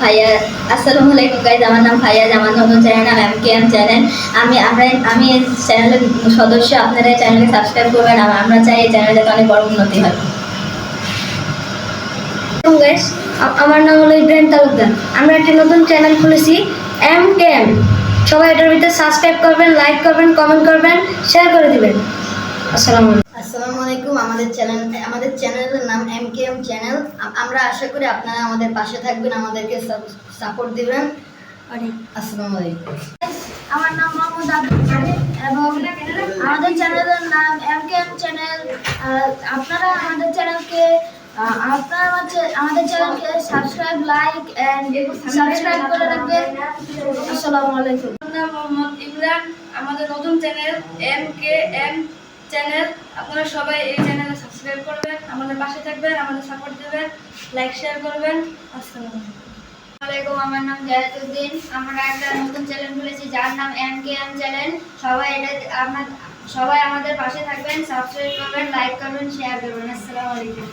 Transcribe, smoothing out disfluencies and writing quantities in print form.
ভাইয়া। আসসালামু আলাইকুম গাইজ, আমার নাম ভাইয়া, আমার নতুন চ্যানেল নাম MKM চ্যানেল। আমি এই চ্যানেলের সদস্য। আপনারা এই চ্যানেলকে সাবস্ক্রাইব করবেন। আমরা চাই এই চ্যানেল যাতে অনেক বড় উন্নতি হয়। গাইস, আমার নাম হলো ইব্রাহিম তালুকদার। আমরা একটি নতুন চ্যানেল খুলেছি MKM। সবাই এটার ভিতরে সাবস্ক্রাইব করবেন, লাইক করবেন, কমেন্ট করবেন, শেয়ার করে দিবেন। আসসালামু আলাইকুম। আমাদের চ্যানেলের নাম MKM চ্যানেল। আমরা আশা করি আপনারা আমাদের পাশে থাকবেন, আমাদেরকে সাপোর্ট দিবেন। আসসালামু আলাইকুম। আমার নাম মোহাম্মদ আব্দুল কাদের এবং আমাদের চ্যানেলের নাম MKM চ্যানেল। আপনারা আমাদের চ্যানেলকে সাবস্ক্রাইব, লাইক এন্ড সাবস্ক্রাইব করে রাখবেন। আসসালামু আলাইকুম। আমার নাম মোহাম্মদ ইমরান। আমাদের নতুন চ্যানেল MKM চ্যানেল। আপনারা সবাই এই চ্যানেলে সাবস্ক্রাইব করবেন, আমাদের পাশে থাকবেন, আমাদের সাপোর্ট দেবেন, লাইক শেয়ার করবেন। আসসালামু আলাইকুম। আমার নাম জায়াতুদ্দিন। আমরা একটা নতুন চ্যানেল খুলেছি যার নাম MKM চ্যানেল। সবাই আমাদের পাশে থাকবেন, সাবস্ক্রাইব করবেন, লাইক করবেন, শেয়ার করবেন। আসসালামু আলাইকুম।